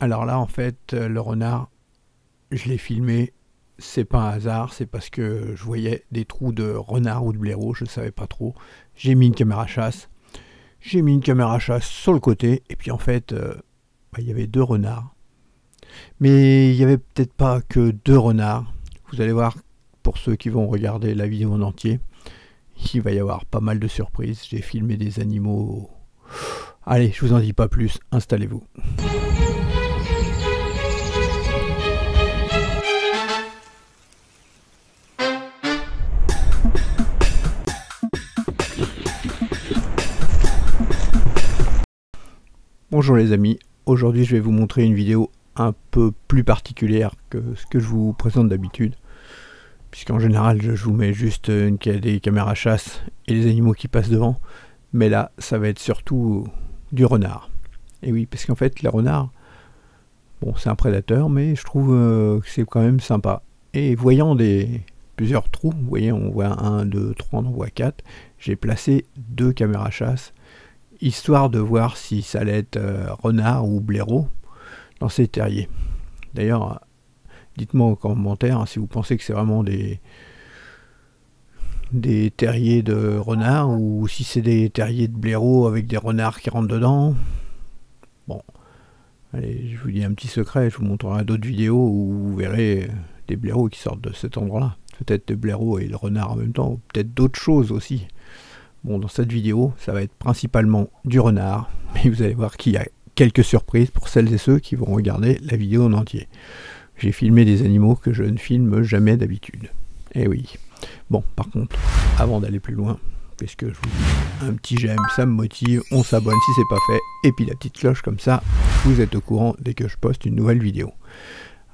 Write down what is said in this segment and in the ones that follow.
Alors là, en fait, le renard, je l'ai filmé, c'est pas un hasard, c'est parce que je voyais des trous de renard ou de blaireau, je ne savais pas trop. J'ai mis une caméra chasse, sur le côté, et puis en fait, il y avait deux renards. Mais il n'y avait peut-être pas que deux renards. Vous allez voir, pour ceux qui vont regarder la vidéo en entier, il va y avoir pas mal de surprises. J'ai filmé des animaux. Allez, je vous en dis pas plus, installez-vous. Bonjour les amis, aujourd'hui je vais vous montrer une vidéo un peu plus particulière que ce que je vous présente d'habitude, puisqu'en général je vous mets juste des caméras chasse et les animaux qui passent devant, mais là ça va être surtout du renard. Et oui, parce qu'en fait les renards, bon c'est un prédateur, mais je trouve que c'est quand même sympa. Et voyant plusieurs trous, vous voyez on voit 1, 2, 3, on en voit 4, j'ai placé deux caméras chasse, histoire de voir si ça allait être renard ou blaireau dans ces terriers. D'ailleurs, dites-moi en commentaire si vous pensez que c'est vraiment des terriers de renard ou si c'est des terriers de blaireau avec des renards qui rentrent dedans. Bon, allez, je vous dis un petit secret, je vous montrerai d'autres vidéos où vous verrez des blaireaux qui sortent de cet endroit-là. Peut-être des blaireaux et le renard en même temps, ou peut-être d'autres choses aussi. Bon, dans cette vidéo, ça va être principalement du renard, mais vous allez voir qu'il y a quelques surprises pour celles et ceux qui vont regarder la vidéo en entier. J'ai filmé des animaux que je ne filme jamais d'habitude. Eh oui. Bon, par contre, avant d'aller plus loin, puisque je vous dis un petit j'aime, ça me motive, on s'abonne si c'est pas fait, et puis la petite cloche comme ça, vous êtes au courant dès que je poste une nouvelle vidéo.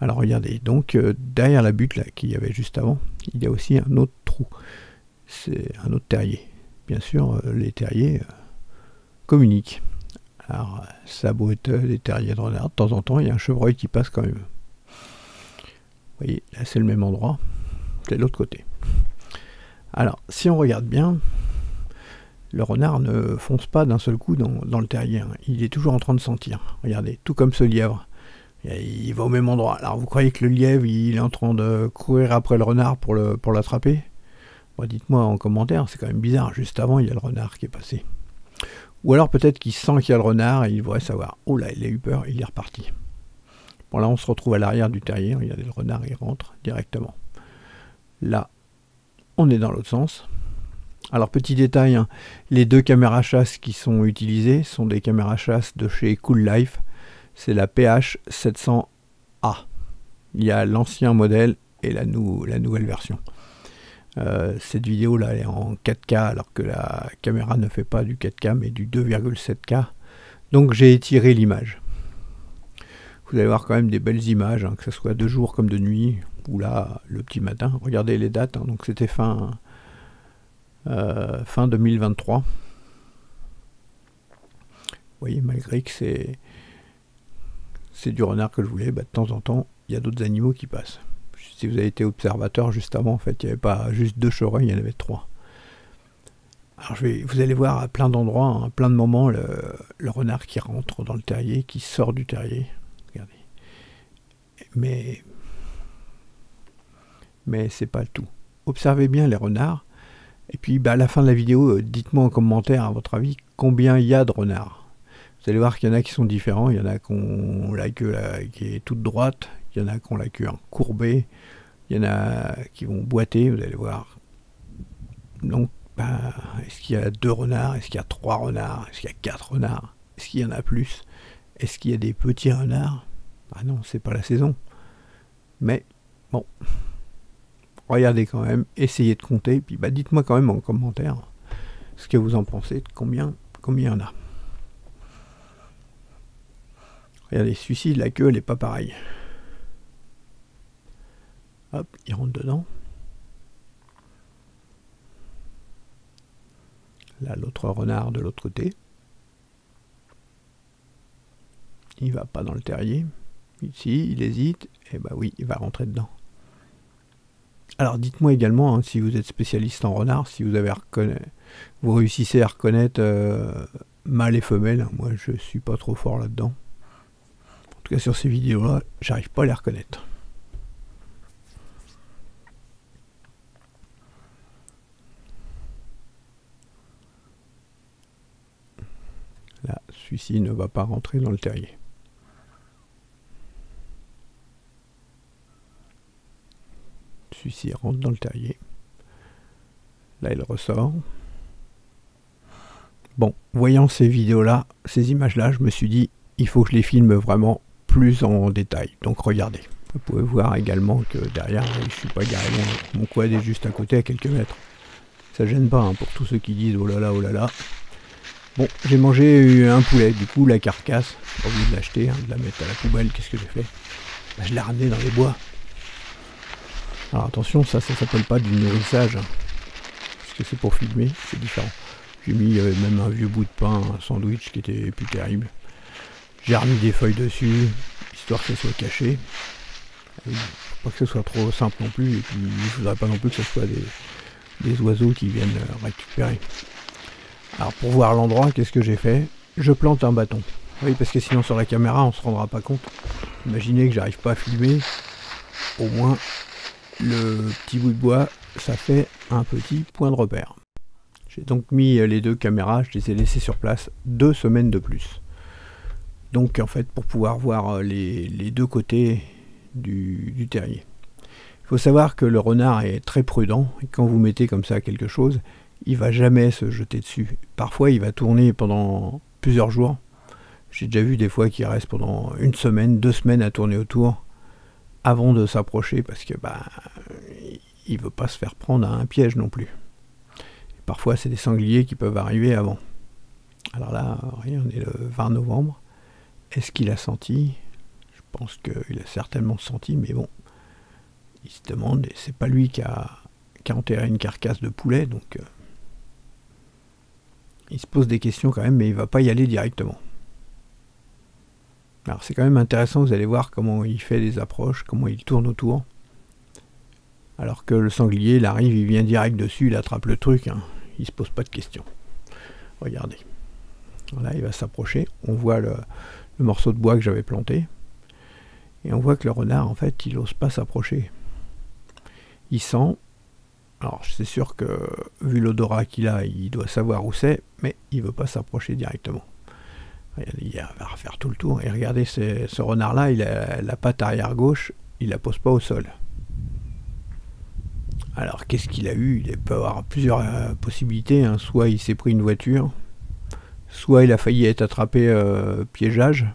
Alors regardez, donc derrière la butte là qu'il y avait juste avant, il y a aussi un autre trou. C'est un autre terrier. Bien sûr, les terriers communiquent. Alors, ça a beau être des terriers de renard, de temps en temps, il y a un chevreuil qui passe quand même. Vous voyez, là c'est le même endroit, c'est de l'autre côté. Alors, si on regarde bien, le renard ne fonce pas d'un seul coup dans le terrier. Hein. Il est toujours en train de sentir. Regardez, tout comme ce lièvre. Il va au même endroit. Alors, vous croyez que le lièvre, il est en train de courir après le renard pour l'attraper ? Bon, dites-moi en commentaire, c'est quand même bizarre, juste avant il y a le renard qui est passé. Ou alors peut-être qu'il sent qu'il y a le renard et il voudrait savoir. Oh là, il a eu peur, il est reparti. Bon là on se retrouve à l'arrière du terrier, regardez le renard il rentre directement. Là, on est dans l'autre sens. Alors petit détail, hein, les deux caméras chasse qui sont utilisées sont des caméras chasse de chez Cool Life. C'est la PH700A. Il y a l'ancien modèle et la nouvelle version. Cette vidéo là elle est en 4K alors que la caméra ne fait pas du 4K mais du 2,7K, donc j'ai étiré l'image. Vous allez voir quand même des belles images, hein, que ce soit de jour comme de nuit ou là le petit matin. Regardez les dates, hein, donc c'était fin 2023. Vous voyez, malgré que c'est du renard que je voulais, de temps en temps il y a d'autres animaux qui passent. Si vous avez été observateur juste avant, en fait, il n'y avait pas juste deux chevreuils, il y en avait trois. Alors vous allez voir à plein d'endroits, à plein de moments, le renard qui rentre dans le terrier, qui sort du terrier. Regardez. Mais c'est pas le tout. Observez bien les renards. Et puis à la fin de la vidéo, dites-moi en commentaire, à votre avis, combien il y a de renards. Vous allez voir qu'il y en a qui sont différents. Il y en a qui ont la queue qui est toute droite. Il y en a qui ont la queue courbée, il y en a qui vont boiter, vous allez voir. Donc, est-ce qu'il y a 2 renards? Est-ce qu'il y a 3 renards? Est-ce qu'il y a 4 renards? Est-ce qu'il y en a plus? Est-ce qu'il y a des petits renards? Ah non, c'est pas la saison. Mais, bon, regardez quand même, essayez de compter, puis dites-moi quand même en commentaire ce que vous en pensez, de combien il y en a. Regardez, celui-ci, la queue, elle n'est pas pareille. Hop, il rentre dedans. Là, l'autre renard de l'autre côté. Il va pas dans le terrier. Ici, il hésite. Et oui, il va rentrer dedans. Alors, dites-moi également, hein, si vous êtes spécialiste en renard, si vous avez vous réussissez à reconnaître mâle et femelle. Moi, je suis pas trop fort là-dedans. tout cas sur ces vidéos-là, j'arrive pas à les reconnaître. Là, celui-ci ne va pas rentrer dans le terrier. Celui-ci rentre dans le terrier. Là, il ressort. Bon, voyant ces vidéos-là, ces images-là, je me suis dit, il faut que je les filme vraiment plus en détail. Donc regardez. Vous pouvez voir également que derrière, je ne suis pas garé loin. Mon quad est juste à côté, à quelques mètres. Ça gêne pas hein, pour tous ceux qui disent oh là là, oh là là. Bon, j'ai mangé un poulet, du coup la carcasse, au lieu de l'acheter, hein, de la mettre à la poubelle, qu'est-ce que j'ai fait? Bah, je l'ai ramené dans les bois. Alors attention, ça s'appelle pas du nourrissage, hein, parce que c'est pour filmer, c'est différent. J'ai mis même un vieux bout de pain, un sandwich qui était plus terrible. J'ai remis des feuilles dessus, histoire que ça soit caché. Pas que ce soit trop simple non plus, et puis je voudrais pas non plus que ce soit des oiseaux qui viennent récupérer. Alors pour voir l'endroit, qu'est-ce que j'ai fait? Je plante un bâton. Oui, parce que sinon sur la caméra, on se rendra pas compte. Imaginez que j'arrive pas à filmer. Au moins, le petit bout de bois, ça fait un petit point de repère. J'ai donc mis les deux caméras, je les ai laissées sur place 2 semaines de plus. Donc en fait, pour pouvoir voir les deux côtés du terrier. Il faut savoir que le renard est très prudent. Et quand vous mettez comme ça quelque chose, il va jamais se jeter dessus. Parfois, il va tourner pendant plusieurs jours. J'ai déjà vu des fois qu'il reste pendant 1 semaine, 2 semaines à tourner autour avant de s'approcher parce que il veut pas se faire prendre à un piège non plus. Et parfois, c'est des sangliers qui peuvent arriver avant. Alors là, rien, on est le 20 novembre. Est-ce qu'il a senti? Je pense qu'il a certainement senti, mais bon, il se demande, et c'est pas lui qui a enterré une carcasse de poulet, donc il se pose des questions quand même, mais il va pas y aller directement. Alors c'est quand même intéressant, vous allez voir comment il fait des approches, comment il tourne autour. Alors que le sanglier, il arrive, il vient direct dessus, il attrape le truc, hein. Il se pose pas de questions. Regardez. Voilà, il va s'approcher, on voit le morceau de bois que j'avais planté, et on voit que le renard, en fait, il n'ose pas s'approcher. Il sent. Alors c'est sûr que vu l'odorat qu'il a, il doit savoir où c'est, mais il ne veut pas s'approcher directement. Regardez, il va refaire tout le tour. Et regardez, ce renard-là, il a la patte arrière gauche, il la pose pas au sol. Alors qu'est-ce qu'il a eu? Il peut avoir plusieurs possibilités, hein. Soit il s'est pris une voiture, soit il a failli être attrapé piégeage.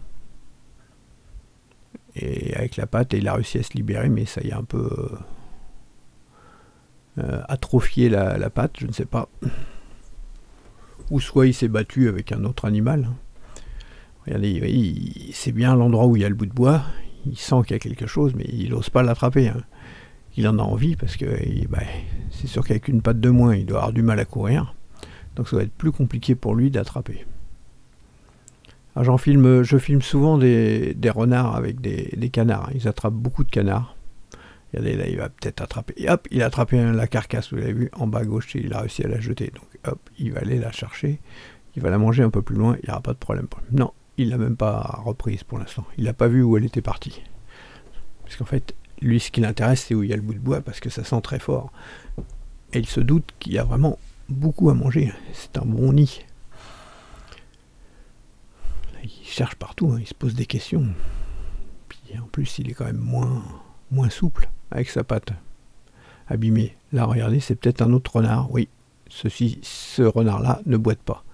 Et avec la patte, il a réussi à se libérer, mais ça y a un peu atrophié la patte, je ne sais pas. Ou soit il s'est battu avec un autre animal. Regardez, c'est bien l'endroit où il y a le bout de bois. Il sent qu'il y a quelque chose, mais il n'ose pas l'attraper, hein. Il en a envie parce que c'est sûr qu'avec une patte de moins, il doit avoir du mal à courir. Donc ça va être plus compliqué pour lui d'attraper. Alors je filme souvent des renards avec des canards. Ils attrapent beaucoup de canards. Regardez, là, il va peut-être attraper. Et hop, il a attrapé la carcasse, vous l'avez vu, en bas à gauche, et il a réussi à la jeter. Donc hop, il va aller la chercher. Il va la manger un peu plus loin, il n'y aura pas de problème. Non, il ne l'a même pas reprise pour l'instant. Il n'a pas vu où elle était partie. Parce qu'en fait, lui, ce qui l'intéresse, c'est où il y a le bout de bois, parce que ça sent très fort. Et il se doute qu'il y a vraiment beaucoup à manger. C'est un bon nid. Là, il cherche partout, hein, il se pose des questions. Puis en plus, il est quand même moins souple avec sa patte abîmée. Là, regardez, c'est peut-être un autre renard. Oui, ce renard-là ne boite pas.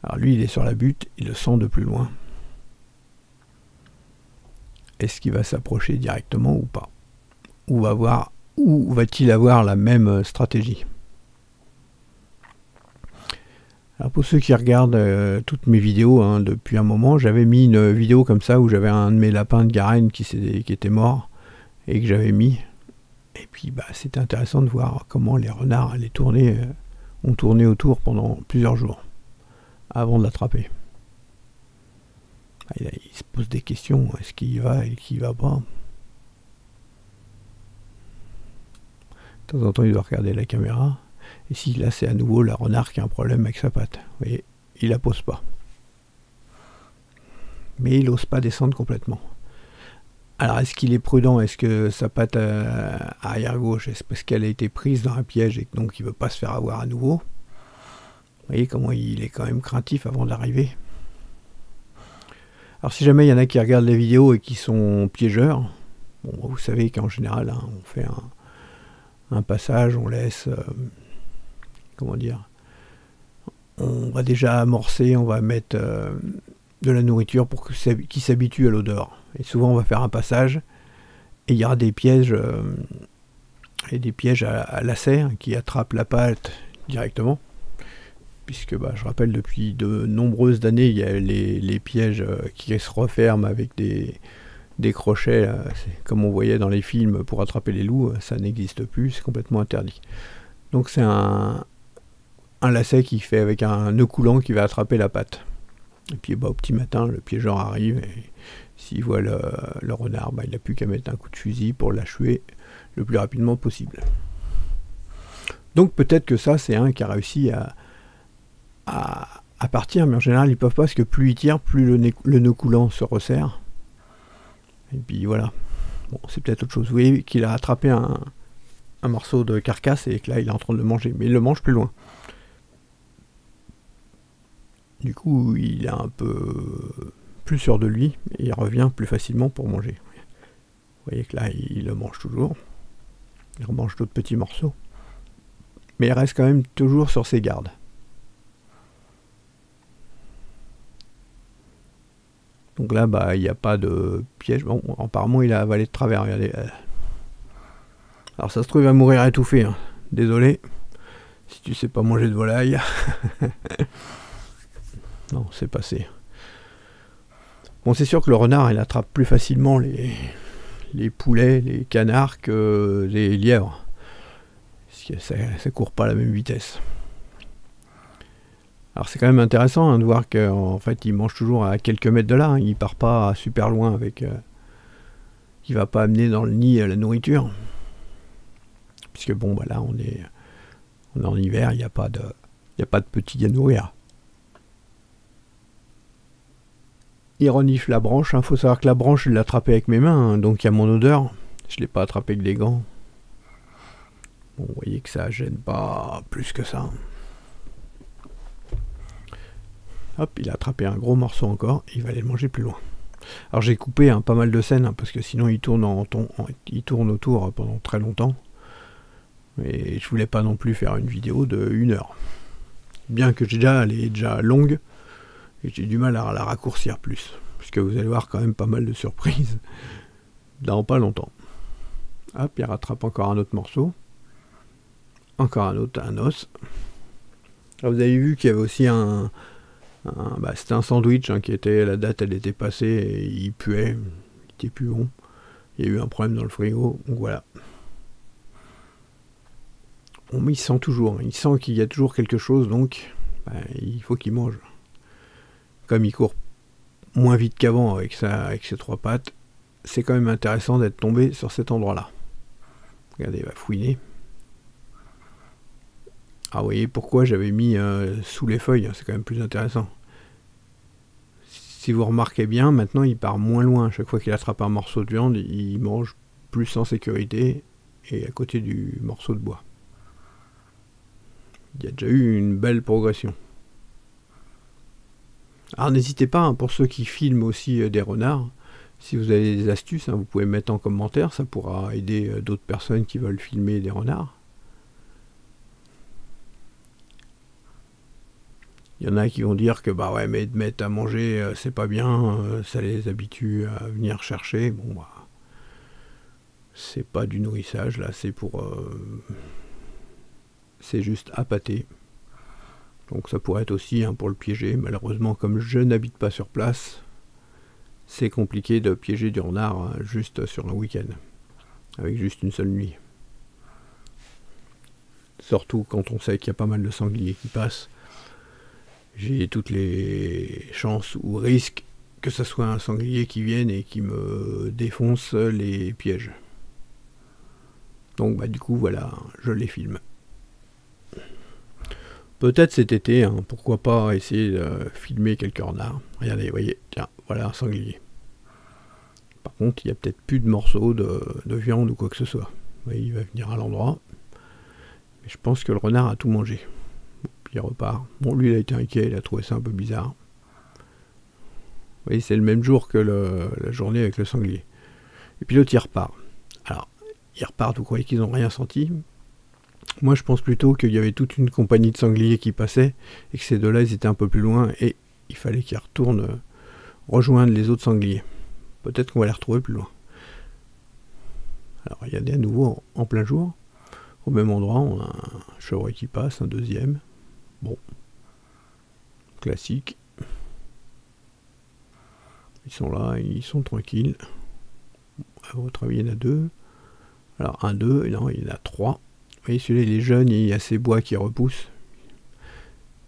Alors lui, il est sur la butte, il le sent de plus loin. Est-ce qu'il va s'approcher directement ou pas? Ou va-t-il avoir la même stratégie? Alors pour ceux qui regardent toutes mes vidéos, hein, depuis un moment, j'avais mis une vidéo comme ça où j'avais un de mes lapins de Garenne qui était mort et que j'avais mis. Et puis c'était intéressant de voir comment les renards ont tourné autour pendant plusieurs jours avant de l'attraper. Il se pose des questions, est-ce qu'il y va et qu'il y va pas? De temps en temps, il doit regarder la caméra. Et si là, c'est à nouveau la renard qui a un problème avec sa patte. Vous voyez, il la pose pas. Mais il n'ose pas descendre complètement. Alors, est-ce qu'il est prudent? Est-ce que sa patte arrière gauche, est-ce parce qu'elle a été prise dans un piège et que donc il ne veut pas se faire avoir à nouveau? Vous voyez comment il est quand même craintif avant d'arriver. Alors, si jamais il y en a qui regardent les vidéos et qui sont piégeurs, bon, vous savez qu'en général, hein, on fait un passage, on laisse... comment dire? On va déjà amorcer, on va mettre de la nourriture pour qu'il s'habitue à l'odeur. Et souvent on va faire un passage et il y aura des pièges à lacets qui attrapent la pâte directement. Puisque je rappelle, depuis de nombreuses années, il y a les pièges qui se referment avec des crochets, comme on voyait dans les films pour attraper les loups. Ça n'existe plus, c'est complètement interdit. Donc c'est un lacet qui fait avec un nœud coulant qui va attraper la patte. Et puis au petit matin, le piégeur arrive et s'il voit le renard, il n'a plus qu'à mettre un coup de fusil pour l'achever le plus rapidement possible. Donc peut-être que ça, c'est un qui a réussi à partir, mais en général, ils ne peuvent pas, parce que plus ils tirent, plus le nœud coulant se resserre. Et puis voilà. Bon, c'est peut-être autre chose. Vous voyez qu'il a attrapé un morceau de carcasse et que là, il est en train de le manger, mais il le mange plus loin. Du coup, il est un peu plus sûr de lui et il revient plus facilement pour manger. Vous voyez que là, il le mange toujours. Il remange d'autres petits morceaux. Mais il reste quand même toujours sur ses gardes. Donc là, il n'y a pas de piège. Bon, apparemment, il a avalé de travers. Regardez. Alors ça se trouve, il va mourir étouffé. Hein. Désolé. Si tu sais pas manger de volaille. Non, c'est passé. Bon, c'est sûr que le renard, il attrape plus facilement les poulets, les canards que les lièvres. Parce que ça court pas à la même vitesse. Alors c'est quand même intéressant de voir qu'en fait, il mange toujours à quelques mètres de là. Hein. Il part pas super loin avec... il va pas amener dans le nid la nourriture. Puisque bon, là, on est en hiver, il n'y a pas de petits à nourrir. Il renifle la branche. Faut savoir que la branche, je l'ai attrapée avec mes mains, hein, donc il y a mon odeur. Je ne l'ai pas attrapée avec des gants. Bon, vous voyez que ça gêne pas plus que ça. Hop, il a attrapé un gros morceau encore. Il va aller le manger plus loin. Alors j'ai coupé pas mal de scènes, parce que sinon il tourne autour pendant très longtemps. Et je voulais pas non plus faire une vidéo de 1 heure. Bien que elle est déjà longue. Et j'ai du mal à la raccourcir plus. Parce que vous allez voir quand même pas mal de surprises. Dans pas longtemps. Hop, il rattrape encore un autre morceau. Encore un autre, un os. Alors vous avez vu qu'il y avait aussi c'était un sandwich qui était, la date elle était passée et il puait. Il était plus bon. Il y a eu un problème dans le frigo. Donc voilà. Bon, mais il sent toujours. Il sent qu'il y a toujours quelque chose. Donc il faut qu'il mange. Comme il court moins vite qu'avant avec ses 3 pattes, c'est quand même intéressant d'être tombé sur cet endroit-là. Regardez, il va fouiner. Ah, vous voyez pourquoi j'avais mis sous les feuilles, c'est quand même plus intéressant. Si vous remarquez bien, maintenant il part moins loin. Chaque fois qu'il attrape un morceau de viande, il mange plus en sécurité et à côté du morceau de bois. Il y a déjà eu une belle progression. Alors n'hésitez pas, pour ceux qui filment aussi des renards, si vous avez des astuces, vous pouvez mettre en commentaire, ça pourra aider d'autres personnes qui veulent filmer des renards. Il y en a qui vont dire que mais de mettre à manger, c'est pas bien, ça les habitue à venir chercher. Bon, c'est pas du nourrissage, là, c'est c'est juste appâter. Donc ça pourrait être aussi pour le piéger. Malheureusement, comme je n'habite pas sur place, c'est compliqué de piéger du renard juste sur un week-end, avec juste une seule nuit. Surtout quand on sait qu'il y a pas mal de sangliers qui passent. J'ai toutes les chances ou risques que ce soit un sanglier qui vienne et qui me défonce les pièges. Donc du coup, voilà, je les filme. Peut-être cet été, pourquoi pas essayer de filmer quelques renards. Regardez, vous voyez, tiens, voilà un sanglier. contre, il n'y a peut-être plus de morceaux de viande ou quoi que ce soit. Oui, il va venir à l'endroit. Mais je pense que le renard a tout mangé. Bon, puis il repart. Bon, lui, il a été inquiet, il a trouvé ça un peu bizarre. Vous voyez, c'est le même jour que la journée avec le sanglier. Et puis l'autre, il repart. Alors, ils repartent, vous croyez qu'ils n'ont rien senti? Moi, je pense plutôt qu'il y avait toute une compagnie de sangliers qui passait, et que ces deux-là, ils étaient un peu plus loin, et il fallait qu'ils retournent rejoindre les autres sangliers. Peut-être qu'on va les retrouver plus loin. Alors, regardez à nouveau en plein jour. Au même endroit, on a un chevreuil qui passe, un deuxième. Bon. Classique. Ils sont là, ils sont tranquilles. À votre avis, il y en a deux. Alors, un, deux, non, il y en a trois. Vous voyez, celui-là, il est jeune, il y a ces bois qui repoussent.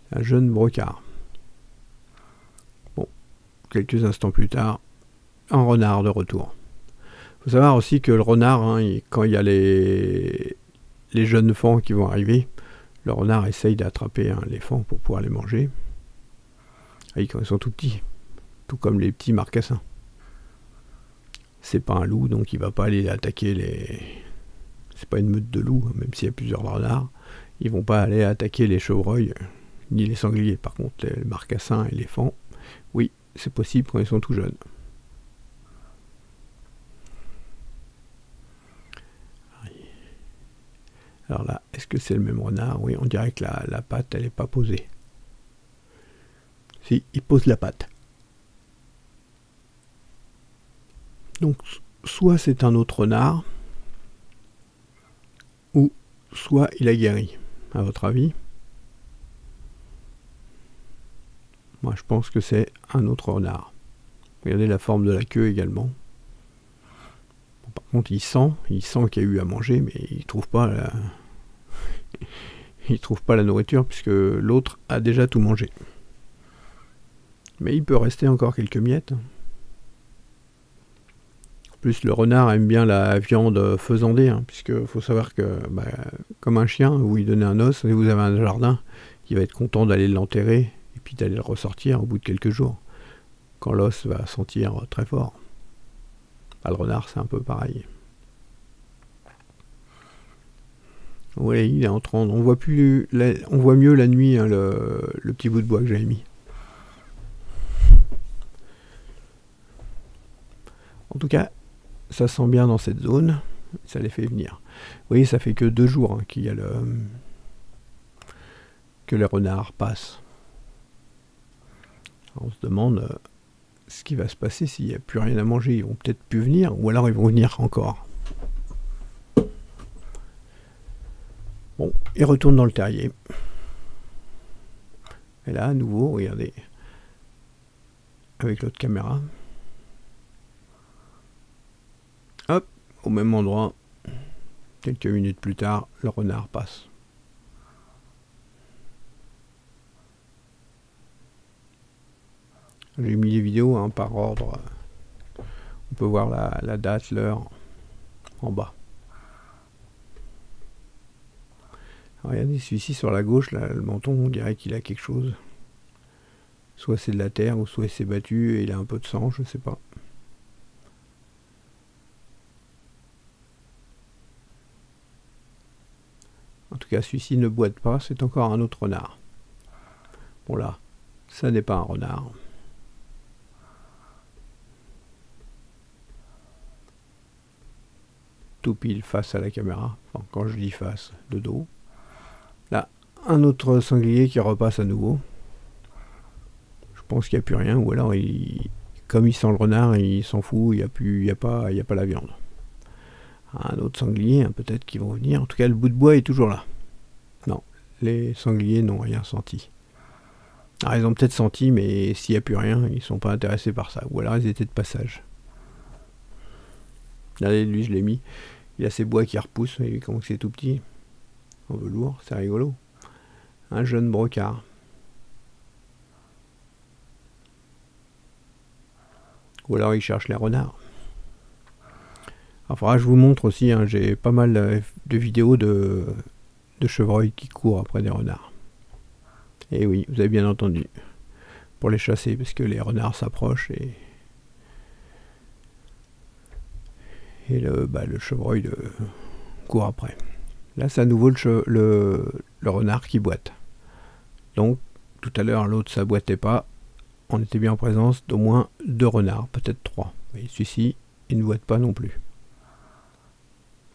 C'est un jeune brocard. Bon. Quelques instants plus tard, un renard de retour. Il faut savoir aussi que le renard, hein, quand il y a les jeunes faons qui vont arriver, le renard essaye d'attraper les faons pour pouvoir les manger. Et quand ils sont tout petits, tout comme les petits marcassins. C'est pas un loup, donc il va pas aller attaquer les... C'est pas une meute de loups, même s'il y a plusieurs renards. Ils vont pas aller attaquer les chevreuils, ni les sangliers. Par contre, les marcassins et les faons, oui, c'est possible quand ils sont tout jeunes. Alors là, est-ce que c'est le même renard? Oui, on dirait que la patte, elle n'est pas posée. Si, il pose la patte. Donc, soit c'est un autre renard, ou soit il a guéri. À votre avis? Moi, je pense que c'est un autre renard. Regardez la forme de la queue également. Bon, par contre, il sent qu'il y a eu à manger, mais il trouve pas il trouve pas la nourriture puisque l'autre a déjà tout mangé. Mais il peut rester encore quelques miettes. En plus, le renard aime bien la viande faisandée, hein, puisque faut savoir que, comme un chien, vous lui donnez un os, et vous avez un jardin, il va être content d'aller l'enterrer, et puis d'aller le ressortir au bout de quelques jours, quand l'os va sentir très fort. Le renard, c'est un peu pareil. Oui, il est en train. On voit mieux la nuit, hein, le petit bout de bois que j'avais mis. En tout cas, ça sent bien dans cette zone. Ça les fait venir. Vous voyez, ça fait que 2 jours, hein, qu'il y a que les renards passent. Alors, on se demande ce qui va se passer s'il n'y a plus rien à manger. Ils vont peut-être plus venir, ou alors ils vont venir encore. Bon, ils retournent dans le terrier. Et là, à nouveau, regardez, avec l'autre caméra. Hop, au même endroit, quelques minutes plus tard, le renard passe. J'ai mis les vidéos, hein, par ordre. On peut voir la date, l'heure en bas. Regardez celui-ci sur la gauche, là, le menton, on dirait qu'il a quelque chose. Soit c'est de la terre, ou soit il s'est battu et il a un peu de sang, je sais pas. En tout cas, celui-ci ne boite pas, c'est encore un autre renard. Bon là, ça n'est pas un renard. Tout pile face à la caméra. Enfin, quand je dis face, de dos. Là, un autre sanglier qui repasse à nouveau. Je pense qu'il n'y a plus rien, ou alors comme il sent le renard, il s'en fout, il n'y a pas la viande. Un autre sanglier, hein, peut-être qu'ils vont venir. En tout cas, le bout de bois est toujours là. Non, les sangliers n'ont rien senti. Alors, ils ont peut-être senti, mais s'il n'y a plus rien, ils ne sont pas intéressés par ça. Ou alors ils étaient de passage. Regardez, lui, je l'ai mis. Il a ces bois qui repoussent. Vous voyez comment c'est tout petit. En velours, c'est rigolo. Un jeune brocard. Ou alors il cherche les renards. Enfin, je vous montre aussi, hein, j'ai pas mal de vidéos de chevreuils qui courent après des renards. Et oui, vous avez bien entendu. Pour les chasser, parce que les renards s'approchent et Et le chevreuil court après. Là, c'est à nouveau le renard qui boite. Donc, tout à l'heure, l'autre, ça boitait pas. On était bien en présence d'au moins 2 renards, peut-être 3. Mais celui-ci, il ne boite pas non plus.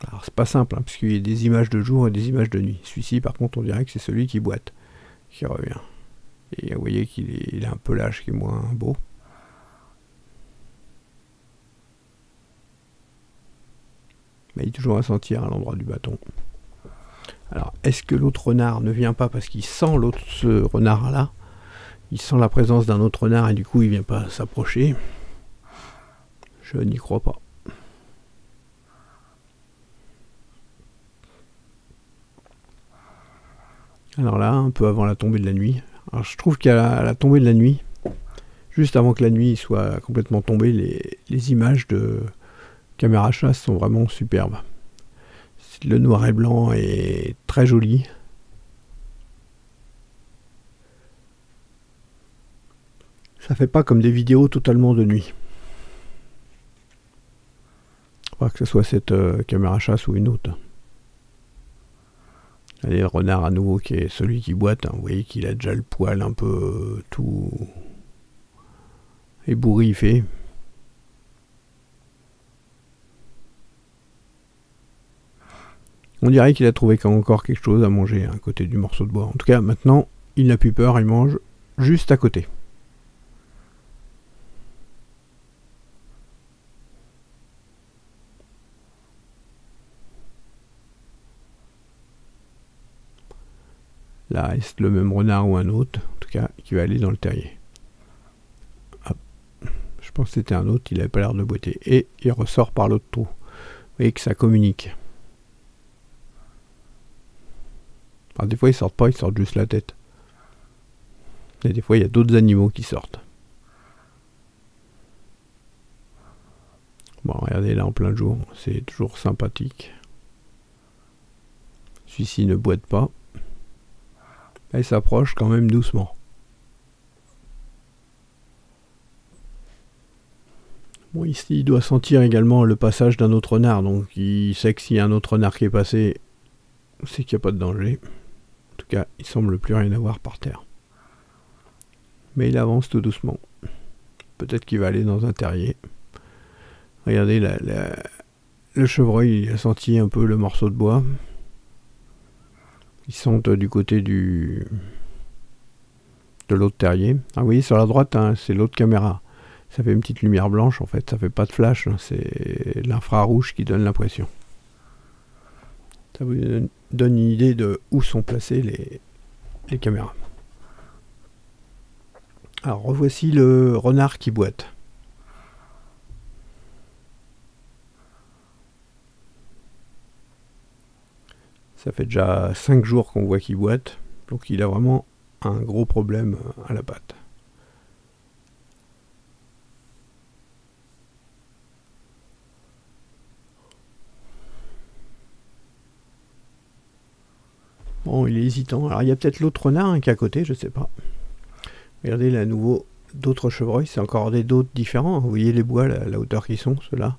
Alors, c'est pas simple, hein, parce qu'il y a des images de jour et des images de nuit. Celui-ci, par contre, on dirait que c'est celui qui boite, qui revient. Et vous voyez qu'il est un peu lâche, qui est moins beau. Mais il est toujours à sentir à l'endroit du bâton. Alors, est-ce que l'autre renard ne vient pas parce qu'il sent ce renard-là? Il sent la présence d'un autre renard et du coup, il ne vient pas s'approcher? Je n'y crois pas. Alors là, un peu avant la tombée de la nuit. Alors, je trouve qu'à la tombée de la nuit, juste avant que la nuit soit complètement tombée, les images de caméra chasse sont vraiment superbes. Le noir et blanc est très joli. Ça fait pas comme des vidéos totalement de nuit. Pas que ce soit cette caméra chasse ou une autre. Allez, le renard à nouveau qui est celui qui boite. Hein. Vous voyez qu'il a déjà le poil un peu tout ébouriffé. On dirait qu'il a trouvé encore quelque chose à manger à côté du morceau de bois. En tout cas, maintenant, il n'a plus peur, il mange juste à côté. Là, est-ce le même renard ou un autre, en tout cas, qui va aller dans le terrier. Hop. Je pense que c'était un autre, il n'avait pas l'air de boiter. Et il ressort par l'autre trou. Vous voyez que ça communique. Alors des fois ils sortent pas, ils sortent juste la tête. Et des fois il y a d'autres animaux qui sortent. Bon, regardez là en plein jour, c'est toujours sympathique. Celui-ci ne boite pas. Il s'approche quand même doucement. Bon, ici il doit sentir également le passage d'un autre renard, donc il sait que s'il y a un autre renard qui est passé, c'est qu'il n'y a pas de danger. En tout cas, il semble plus rien avoir par terre. Mais il avance tout doucement. Peut-être qu'il va aller dans un terrier. Regardez, le chevreuil, il a senti un peu le morceau de bois. Ils sont du côté de l'autre terrier. Ah oui, sur la droite, hein, c'est l'autre caméra. Ça fait une petite lumière blanche, en fait. Ça fait pas de flash, hein, c'est l'infrarouge qui donne l'impression. Ça vous donne une idée de où sont placées les caméras. Alors revoici le renard qui boite. Ça fait déjà 5 jours qu'on voit qu'il boite, donc il a vraiment un gros problème à la patte. Bon, il est hésitant. Alors il y a peut-être l'autre renard hein, qui est à côté, je sais pas. Regardez là à nouveau d'autres chevreuils, c'est encore des d'autres différents. Vous voyez les bois, la hauteur qu'ils sont, ceux-là,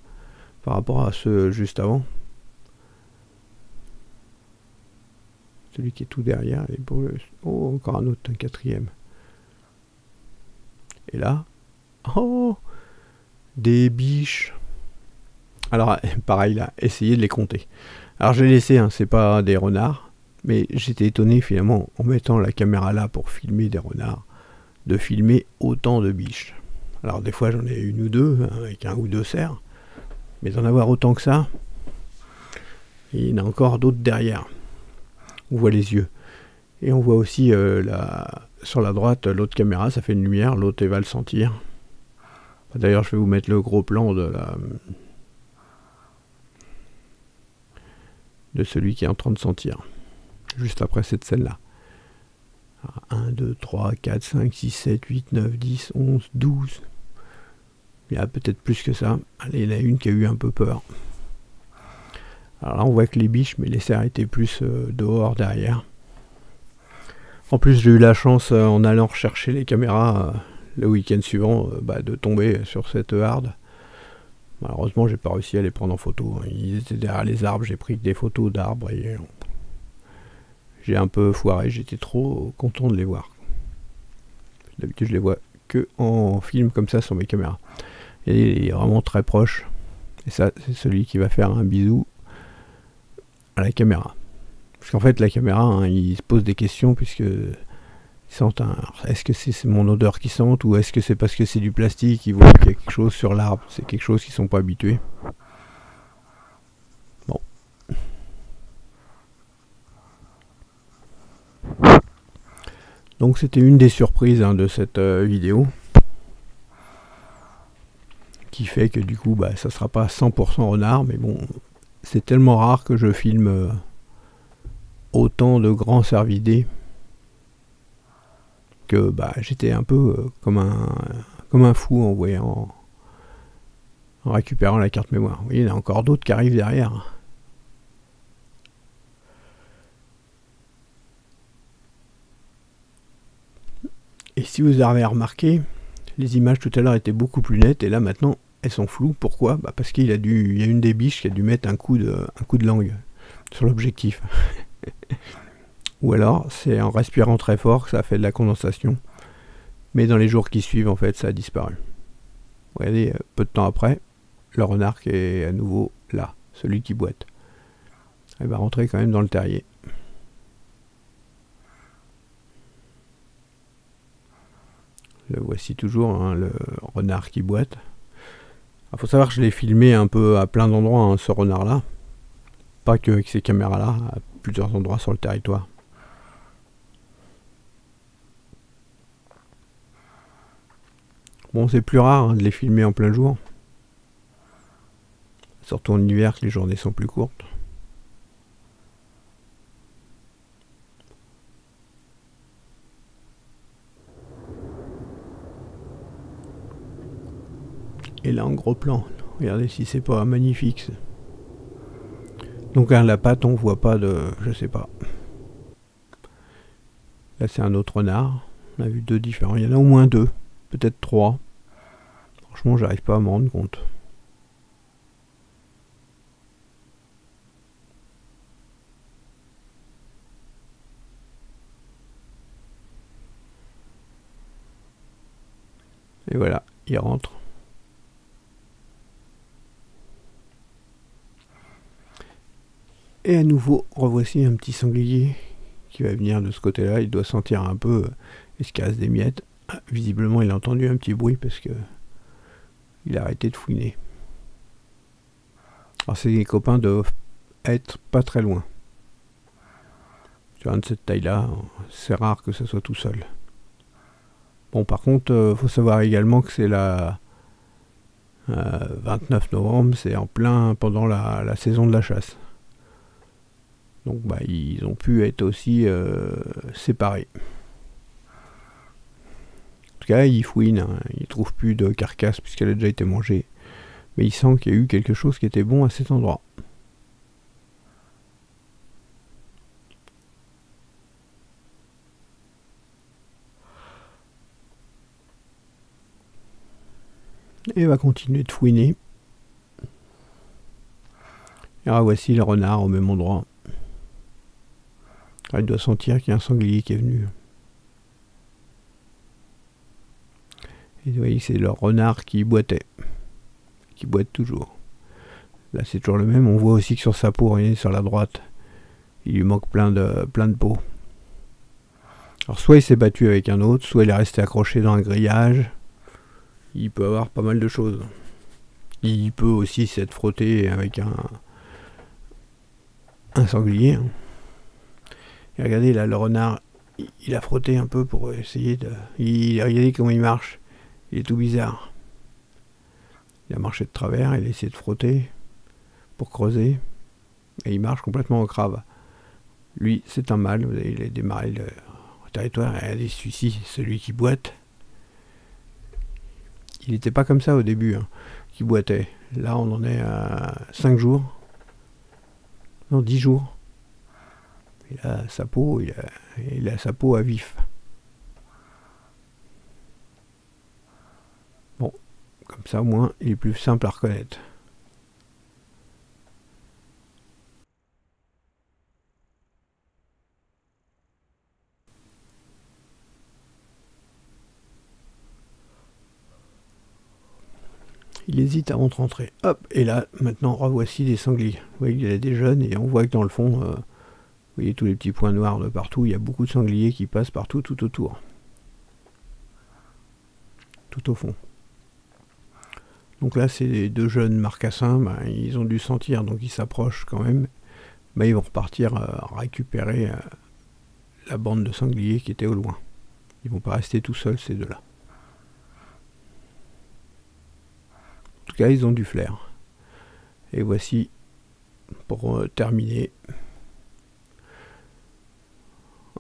par rapport à ceux juste avant. Celui qui est tout derrière, il est beau. Oh, encore un autre, un quatrième. Et là, oh, des biches. Alors pareil là, essayez de les compter. Alors je l'ai laissé, hein, c'est pas des renards. Mais j'étais étonné finalement, en mettant la caméra là pour filmer des renards, de filmer autant de biches. Alors des fois j'en ai une ou deux, hein, avec un ou deux cerfs, mais d'en avoir autant que ça, et il y en a encore d'autres derrière. On voit les yeux. Et on voit aussi sur la droite, l'autre caméra, ça fait une lumière, l'autre va le sentir. D'ailleurs je vais vous mettre le gros plan de celui qui est en train de sentir. Juste après cette scène-là. 1, 2, 3, 4, 5, 6, 7, 8, 9, 10, 11, 12. Il y a peut-être plus que ça. Allez, il y en a une qui a eu un peu peur. Alors là, on voit que les biches, mais les cerfs étaient plus dehors, derrière. En plus, j'ai eu la chance, en allant rechercher les caméras le week-end suivant, de tomber sur cette harde. Malheureusement, j'ai pas réussi à les prendre en photo. Ils étaient derrière les arbres, j'ai pris des photos d'arbres et j'ai un peu foiré, j'étais trop content de les voir. D'habitude, je les vois que en film comme ça sur mes caméras. Et il est vraiment très proche. Et ça, c'est celui qui va faire un bisou à la caméra. Parce qu'en fait, la caméra, hein, il se pose des questions puisque est-ce que c'est mon odeur qui sente ou est-ce que c'est parce que c'est du plastique, ils voient quelque chose sur l'arbre, c'est quelque chose qu'ils sont pas habitués. Bon. Donc c'était une des surprises de cette vidéo qui fait que du coup bah, ça sera pas 100% renard, mais bon, c'est tellement rare que je filme autant de grands cervidés que bah, j'étais un peu comme un fou en récupérant la carte mémoire. Vous voyez, il y en a encore d'autres qui arrivent derrière. Et si vous avez remarqué, les images tout à l'heure étaient beaucoup plus nettes et là maintenant elles sont floues. Pourquoi? Bah parce qu'il y a une des biches qui a dû mettre un coup de langue sur l'objectif. Ou alors c'est en respirant très fort que ça a fait de la condensation. Mais dans les jours qui suivent, en fait, ça a disparu. Regardez, peu de temps après, le renard qui est à nouveau là, celui qui boite. Il va rentrer quand même dans le terrier. Le voici toujours, hein, le renard qui boite. Il faut savoir que je l'ai filmé un peu à plein d'endroits, hein, ce renard-là. Pas que avec ces caméras-là, à plusieurs endroits sur le territoire. Bon, c'est plus rare de les filmer en plein jour. Surtout en hiver, que les journées sont plus courtes. Et là, en gros plan, regardez si c'est pas magnifique. Donc la patte, on voit pas de... je sais pas. Là, c'est un autre renard. On a vu deux différents. Il y en a au moins deux. Peut-être trois. Franchement, j'arrive pas à m'en rendre compte. Et voilà, il rentre. Et à nouveau, revoici un petit sanglier qui va venir de ce côté-là. Il doit sentir un peu, il se casse des miettes. Ah, visiblement, il a entendu un petit bruit parce que il a arrêté de fouiner. Alors, ses copains doivent être pas très loin. Sur un de cette taille-là, c'est rare que ça soit tout seul. Bon, par contre, faut savoir également que c'est la 29 novembre, c'est en plein pendant la saison de la chasse. Donc, bah, ils ont pu être aussi séparés. En tout cas, ils fouinent, hein, ils trouvent plus de carcasse puisqu'elle a déjà été mangée. Mais il sent qu'il y a eu quelque chose qui était bon à cet endroit. Et va continuer de fouiner. Et alors voici le renard au même endroit. Alors, il doit sentir qu'il y a un sanglier qui est venu. Et vous voyez, c'est le renard qui boitait. Qui boite toujours. Là, c'est toujours le même. On voit aussi que sur sa peau, regardez, sur la droite, il lui manque plein de peau. Alors, soit il s'est battu avec un autre, soit il est resté accroché dans un grillage. Il peut avoir pas mal de choses. Il peut aussi s'être frotté avec un sanglier. Et regardez là, le renard, il a frotté un peu pour essayer de... Regardez comment il marche. Il est tout bizarre. Il a marché de travers, il a essayé de frotter pour creuser. Et il marche complètement au crabe. Lui, c'est un mâle. Il a démarré le territoire. Regardez celui-ci, celui qui boite. Il n'était pas comme ça au début, hein, qui boitait. Là, on en est à 5 jours. Non, 10 jours. Il a sa peau, il a sa peau à vif. Bon, comme ça au moins, il est plus simple à reconnaître. il hésite avant de rentrer. Hop, et là, maintenant, revoici des sangliers. Vous voyez, il y a des jeunes, et on voit que dans le fond, vous voyez tous les petits points noirs de partout, il y a beaucoup de sangliers qui passent partout, tout autour. Tout au fond. Donc là, c'est les deux jeunes marcassins, ben, ils ont dû sentir, donc ils s'approchent quand même. Ben, ils vont repartir récupérer la bande de sangliers qui était au loin. Ils vont pas rester tout seuls, ces deux-là. En tout cas, ils ont du flair. Et voici, pour terminer,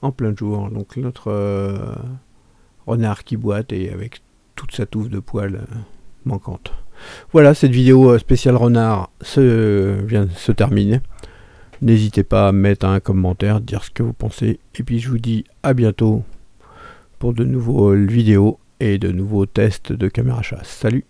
en plein jour, donc notre renard qui boite et avec toute sa touffe de poils manquante. Voilà, cette vidéo spéciale renard vient de se terminer. N'hésitez pas à mettre un commentaire, dire ce que vous pensez. Et puis je vous dis à bientôt pour de nouveaux vidéos et de nouveaux tests de caméra chasse. Salut!